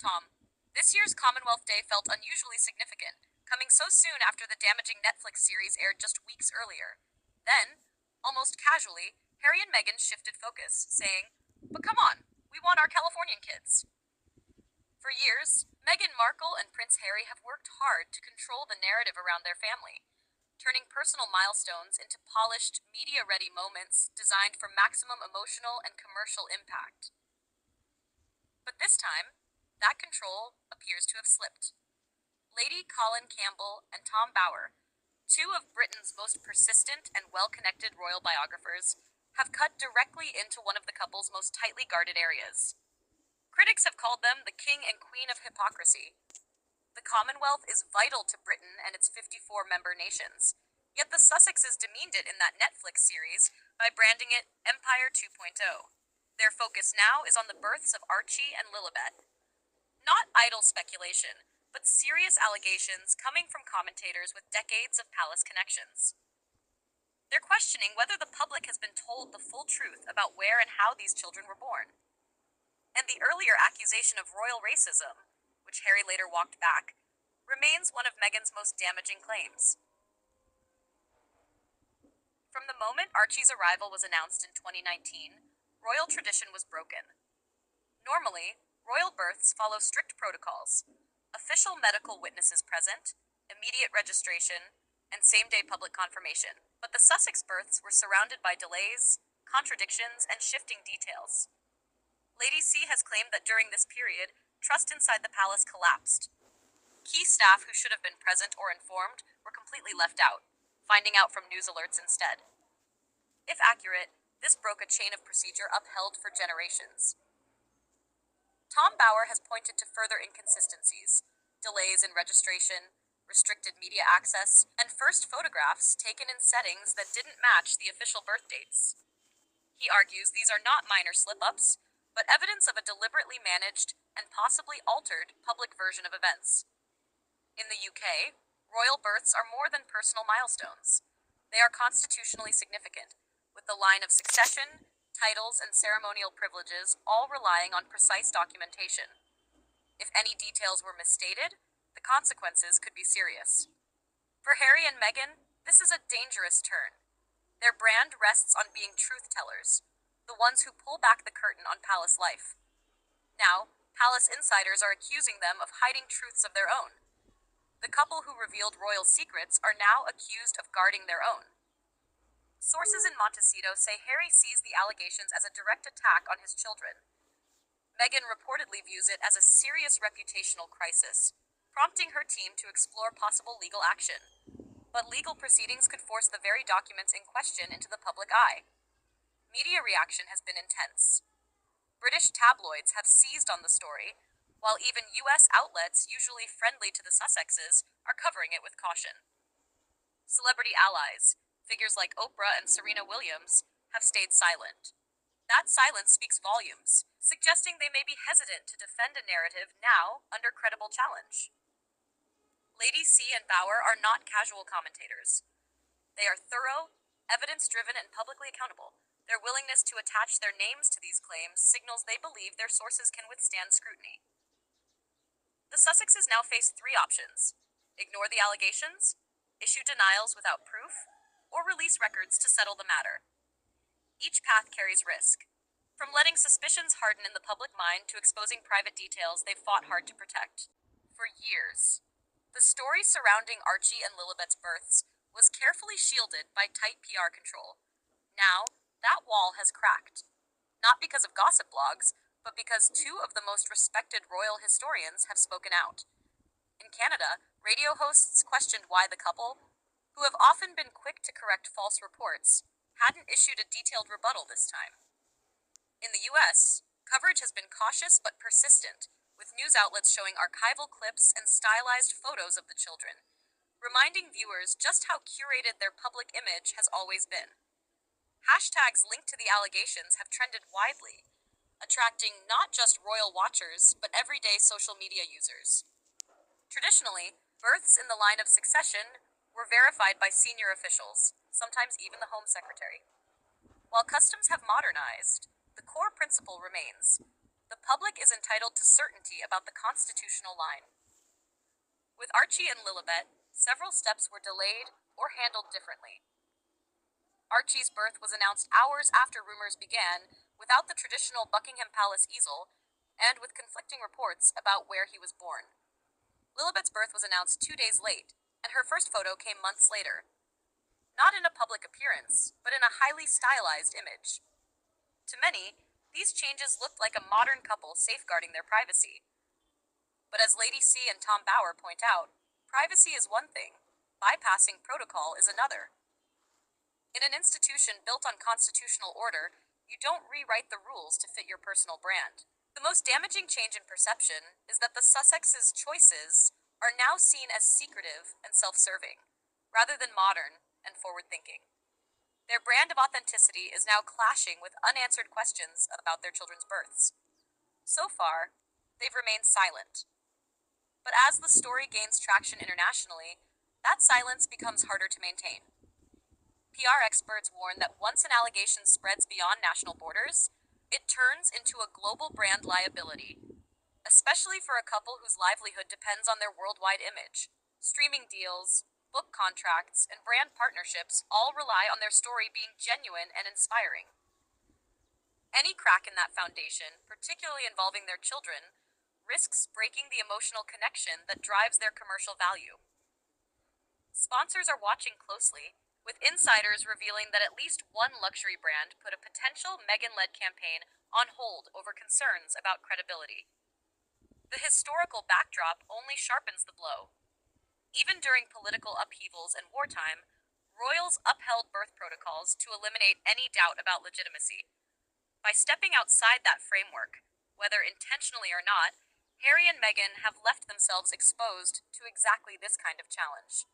Tom, this year's Commonwealth Day felt unusually significant, coming so soon after the damaging Netflix series aired just weeks earlier. Then, almost casually, Harry and Meghan shifted focus, saying, "But come on, we want our Californian kids." For years, Meghan Markle and Prince Harry have worked hard to control the narrative around their family, turning personal milestones into polished, media-ready moments designed for maximum emotional and commercial impact. But this time, that control appears to have slipped. Lady Colin Campbell and Tom Bower, two of Britain's most persistent and well-connected royal biographers, have cut directly into one of the couple's most tightly guarded areas. Critics have called them the king and queen of hypocrisy. The Commonwealth is vital to Britain and its 54 member nations, yet the Sussexes demeaned it in that Netflix series by branding it Empire 2.0. Their focus now is on the births of Archie and Lilibet. Not idle speculation, but serious allegations coming from commentators with decades of palace connections. They're questioning whether the public has been told the full truth about where and how these children were born. And the earlier accusation of royal racism, which Harry later walked back, remains one of Meghan's most damaging claims. From the moment Archie's arrival was announced in 2019, royal tradition was broken. Normally, royal births follow strict protocols: official medical witnesses present, immediate registration, and same-day public confirmation. But the Sussex births were surrounded by delays, contradictions, and shifting details. Lady C has claimed that during this period, trust inside the palace collapsed. Key staff who should have been present or informed were completely left out, finding out from news alerts instead. If accurate, this broke a chain of procedure upheld for generations. Tom Bower has pointed to further inconsistencies: delays in registration, restricted media access, and first photographs taken in settings that didn't match the official birth dates. He argues these are not minor slip-ups, but evidence of a deliberately managed and possibly altered public version of events. In the UK, royal births are more than personal milestones. They are constitutionally significant, with the line of succession, titles, and ceremonial privileges all relying on precise documentation. If any details were misstated, the consequences could be serious. For Harry and Meghan, this is a dangerous turn. Their brand rests on being truth-tellers, the ones who pull back the curtain on palace life. Now, palace insiders are accusing them of hiding truths of their own. The couple who revealed royal secrets are now accused of guarding their own. Sources in Montecito say Harry sees the allegations as a direct attack on his children. Meghan reportedly views it as a serious reputational crisis, prompting her team to explore possible legal action. But legal proceedings could force the very documents in question into the public eye. Media reaction has been intense. British tabloids have seized on the story, while even US outlets, usually friendly to the Sussexes, are covering it with caution. Celebrity allies, figures like Oprah and Serena Williams, have stayed silent. That silence speaks volumes, suggesting they may be hesitant to defend a narrative now under credible challenge. Lady C and Bower are not casual commentators. They are thorough, evidence-driven, and publicly accountable. Their willingness to attach their names to these claims signals they believe their sources can withstand scrutiny. The Sussexes now face three options: ignore the allegations, issue denials without proof, or release records to settle the matter. Each path carries risk, from letting suspicions harden in the public mind to exposing private details they've fought hard to protect. For years, the story surrounding Archie and Lilibet's births was carefully shielded by tight PR control. Now, that wall has cracked. Not because of gossip blogs, but because two of the most respected royal historians have spoken out. In Canada, radio hosts questioned why the couple, who have often been quick to correct false reports, hadn't issued a detailed rebuttal this time. In the US, coverage has been cautious but persistent, with news outlets showing archival clips and stylized photos of the children, reminding viewers just how curated their public image has always been. Hashtags linked to the allegations have trended widely, attracting not just royal watchers, but everyday social media users. Traditionally, births in the line of succession were verified by senior officials, sometimes even the Home Secretary. While customs have modernized, the core principle remains: The public is entitled to certainty about the constitutional line. With Archie and Lilibet, several steps were delayed or handled differently. Archie's birth was announced hours after rumors began, without the traditional Buckingham Palace easel, and with conflicting reports about where he was born. Lilibet's birth was announced 2 days late, and her first photo came months later. Not in a public appearance, but in a highly stylized image. To many, these changes looked like a modern couple safeguarding their privacy. But as Lady C and Tom Bower point out, privacy is one thing, bypassing protocol is another. In an institution built on constitutional order, you don't rewrite the rules to fit your personal brand. The most damaging change in perception is that the Sussexes' choices are now seen as secretive and self-serving, rather than modern and forward-thinking. Their brand of authenticity is now clashing with unanswered questions about their children's births. So far, they've remained silent. But as the story gains traction internationally, that silence becomes harder to maintain. PR experts warn that once an allegation spreads beyond national borders, it turns into a global brand liability, especially for a couple whose livelihood depends on their worldwide image. Streaming deals, book contracts, and brand partnerships all rely on their story being genuine and inspiring. Any crack in that foundation, particularly involving their children, risks breaking the emotional connection that drives their commercial value. Sponsors are watching closely, with insiders revealing that at least one luxury brand put a potential Meghan-led campaign on hold over concerns about credibility. The historical backdrop only sharpens the blow. Even during political upheavals and wartime, royals upheld birth protocols to eliminate any doubt about legitimacy. By stepping outside that framework, whether intentionally or not, Harry and Meghan have left themselves exposed to exactly this kind of challenge.